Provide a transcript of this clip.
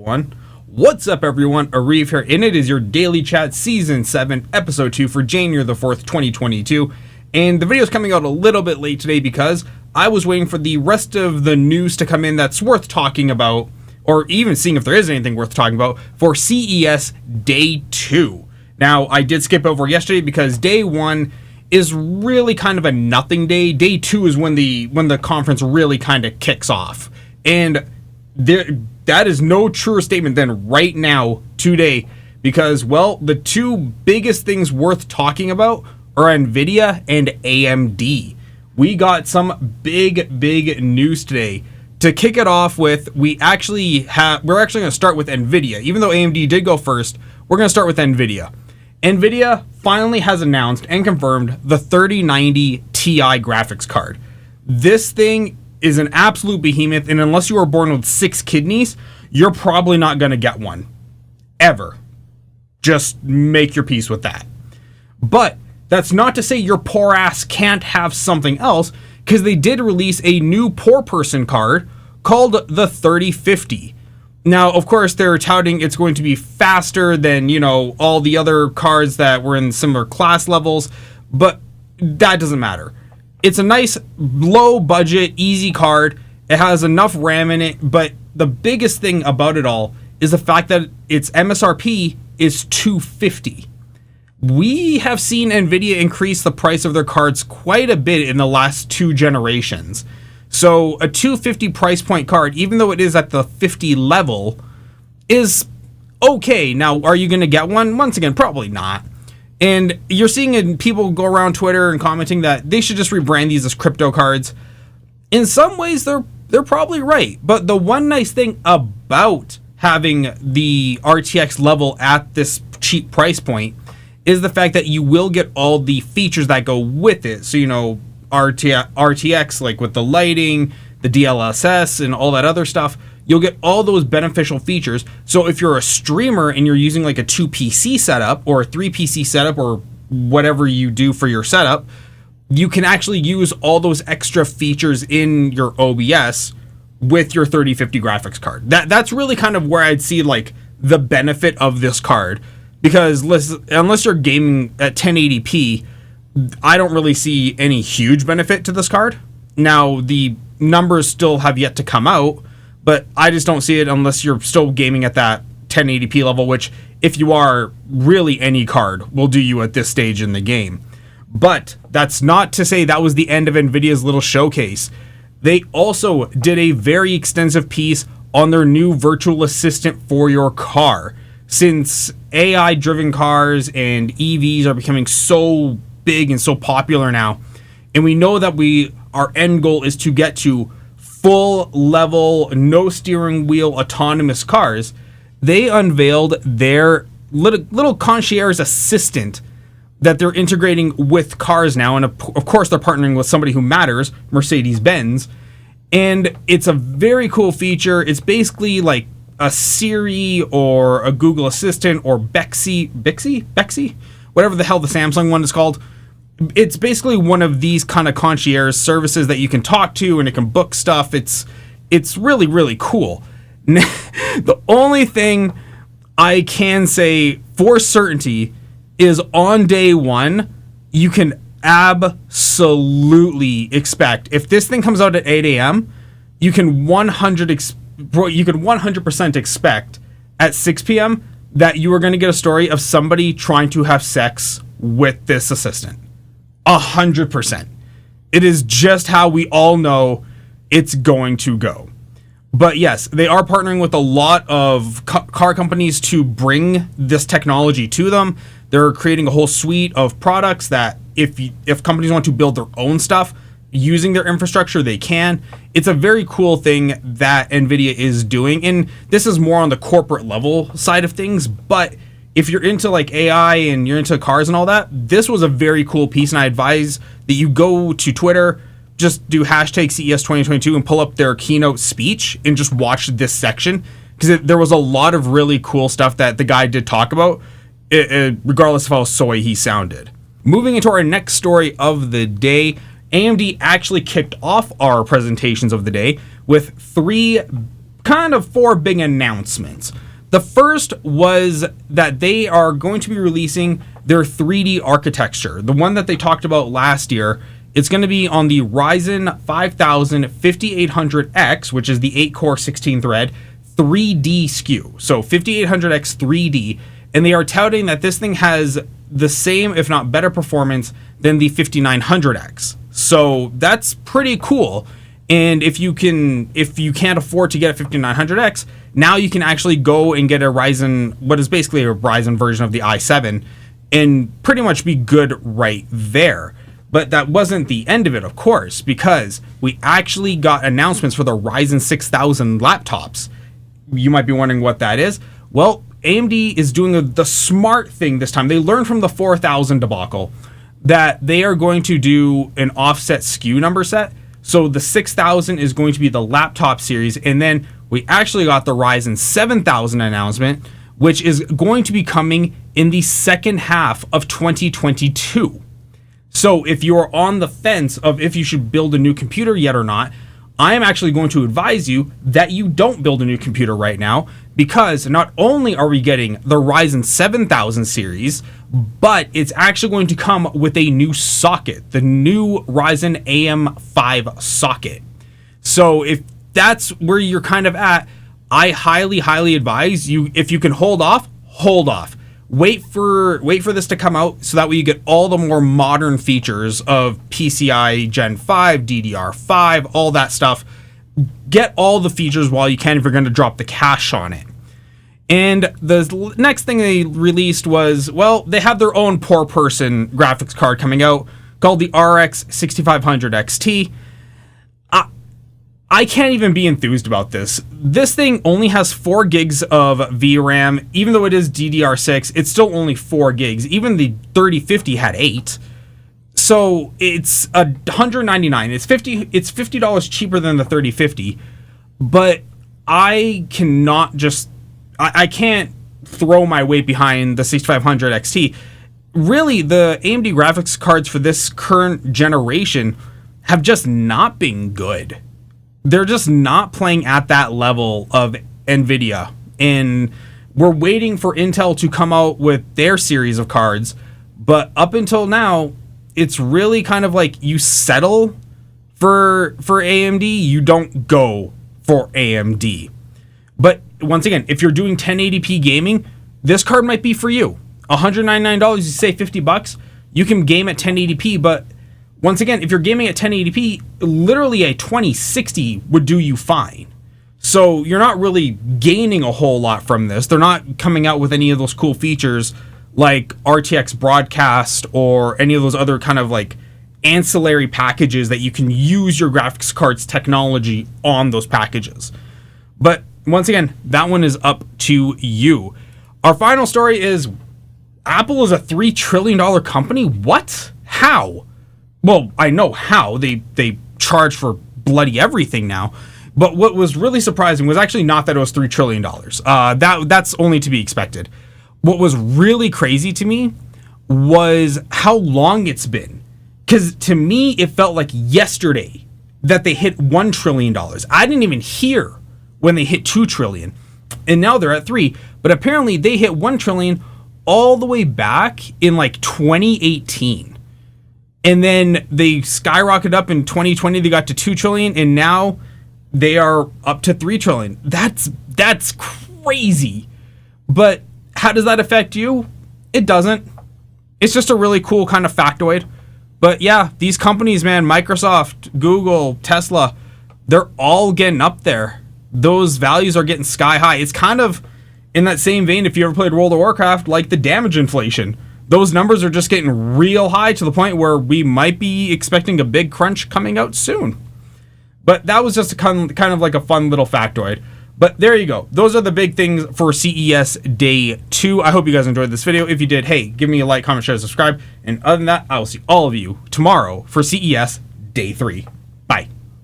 everyone. What's up, everyone? Arif here, and it is your Daily Chat Season 7, Episode 2 for January the 4th, 2022. And the video is coming out a little bit late today because I was waiting for the rest of the news to come in that's worth talking about, or even seeing if there is anything worth talking about, for CES Day 2. Now, I did skip over yesterday because Day 1 is really kind of a nothing day. Day 2 is when the conference really kind of kicks off. And that is no truer statement than right now, today, because, well, the two biggest things worth talking about are NVIDIA and AMD. We got some big news today. To kick it off with, we're actually going to start with NVIDIA. Even though AMD did go first, we're going to start with NVIDIA. NVIDIA finally has announced and confirmed the 3090 Ti graphics card. This thing is an absolute behemoth, and unless you were born with 6 kidneys, you're probably not going to get one. Ever. Just make your peace with that. But that's not to say your poor ass can't have something else, because they did release a new poor person card called the 3050. Now, of course, they're touting it's going to be faster than, all the other cards that were in similar class levels, but that doesn't matter. It's a nice, low-budget, easy card. It has enough RAM in it, but the biggest thing about it all is the fact that its MSRP is $250. We have seen NVIDIA increase the price of their cards quite a bit in the last 2 generations. So a $250 price point card, even though it is at the 50 level, is okay. Now, are you going to get one? Once again, probably not. And you're seeing people go around Twitter and commenting that they should just rebrand these as crypto cards. In some ways, they're probably right. But the one nice thing about having the RTX level at this cheap price point is the fact that you will get all the features that go with it. So, RTX, like with the lighting, the DLSS, and all that other stuff, you'll get all those beneficial features. So if you're a streamer and you're using like a 2 PC setup or a 3 PC setup or whatever you do for your setup, you can actually use all those extra features in your OBS with your 3050 graphics card. That's really kind of where I'd see like the benefit of this card, because unless you're gaming at 1080p, I don't really see any huge benefit to this card. Now, the numbers still have yet to come out, but I just don't see it unless you're still gaming at that 1080p level, which, if you are, really any card will do you at this stage in the game. But that's not to say that was the end of NVIDIA's little showcase. They also did a very extensive piece on their new virtual assistant for your car. Since AI-driven cars and EVs are becoming so big and so popular now, and we know that our end goal is to get to full level, no steering wheel, autonomous cars, they unveiled their little concierge assistant that they're integrating with cars now. And of course, they're partnering with somebody who matters, Mercedes-Benz. And it's a very cool feature. It's basically like a Siri or a Google Assistant or Bixby, whatever the hell the Samsung one is called. It's basically one of these kind of concierge services that you can talk to, and it can book stuff. It's really cool. The only thing I can say for certainty is on day 1, you can absolutely expect, if this thing comes out at 8 a.m., you can 100% expect at 6 p.m. that you are going to get a story of somebody trying to have sex with this assistant. 100%. It is just how we all know it's going to go. But yes, they are partnering with a lot of car companies to bring this technology to them. They're creating a whole suite of products that if companies want to build their own stuff using their infrastructure, they can. It's a very cool thing that NVIDIA is doing. And this is more on the corporate level side of things, but if you're into like AI and you're into cars and all that, this was a very cool piece, and I advise that you go to Twitter, just do hashtag CES 2022 and pull up their keynote speech and just watch this section, because there was a lot of really cool stuff that the guy did talk about, regardless of how soy he sounded. Moving into our next story of the day, AMD actually kicked off our presentations of the day with 3 kind of 4 big announcements. The first was that they are going to be releasing their 3D architecture, the one that they talked about last year. It's going to be on the Ryzen 5000 5800X, which is the 8-core 16-thread 3D SKU. So 5800X 3D, and they are touting that this thing has the same, if not better, performance than the 5900X. So that's pretty cool. And if you can't afford to get a 5900X, now you can actually go and get a Ryzen, what is basically a Ryzen version of the i7, and pretty much be good right there. But that wasn't the end of it, of course, because we actually got announcements for the Ryzen 6000 laptops. You might be wondering what that is. Well, AMD is doing the smart thing this time. They learned from the 4000 debacle that they are going to do an offset SKU number set. So the 6000 is going to be the laptop series, and then we actually got the Ryzen 7000 announcement, which is going to be coming in the second half of 2022. So if you're on the fence of if you should build a new computer yet or not, I am actually going to advise you that you don't build a new computer right now, because not only are we getting the Ryzen 7000 series, but it's actually going to come with a new socket, the new Ryzen AM5 socket. So if that's where you're kind of at, I highly advise you, if you can hold off, hold off. Wait for this to come out so that way you get all the more modern features of PCI Gen 5, DDR5, all that stuff. Get all the features while you can if you're going to drop the cash on it. And the next thing they released was, well, they have their own poor person graphics card coming out called the RX 6500 XT. I can't even be enthused about this. This thing only has 4 gigs of VRAM. Even though it is DDR6, it's still only 4 gigs. Even the 3050 had 8. So it's $199. It's $50 cheaper than the 3050. But I cannot just... I can't throw my weight behind the 6500 XT. Really, the AMD graphics cards for this current generation have just not been good. They're just not playing at that level of NVIDIA. And we're waiting for Intel to come out with their series of cards. But up until now, it's really kind of like you settle for AMD, you don't go for AMD. But once again, if you're doing 1080p gaming, this card might be for you. $199, you say $50, you can game at 1080p, but once again, if you're gaming at 1080p, literally a 2060 would do you fine. So you're not really gaining a whole lot from this. They're not coming out with any of those cool features like RTX broadcast or any of those other kind of like ancillary packages that you can use your graphics card's technology on those packages. But once again, that one is up to you. Our final story is Apple is a $3 trillion company? What? How? Well, I know how. They charge for bloody everything now. But what was really surprising was actually not that it was $3 trillion. That's only to be expected. What was really crazy to me was how long it's been. Because to me, it felt like yesterday that they hit $1 trillion. I didn't even hear when they hit 2 trillion. And now they're at 3. But apparently they hit 1 trillion all the way back in like 2018. And then they skyrocketed up in 2020. They got to 2 trillion, and now they are up to 3 trillion. That's crazy. But how does that affect you? It doesn't. It's just a really cool kind of factoid. But yeah, these companies, man, Microsoft, Google, Tesla, they're all getting up there. Those values are getting sky high. It's kind of in that same vein, if you ever played World of Warcraft, like the damage inflation. Those numbers are just getting real high to the point where we might be expecting a big crunch coming out soon. But that was just a kind of like a fun little factoid. But there you go. Those are the big things for CES Day 2. I hope you guys enjoyed this video. If you did, hey, give me a like, comment, share, subscribe. And other than that, I will see all of you tomorrow for CES Day 3.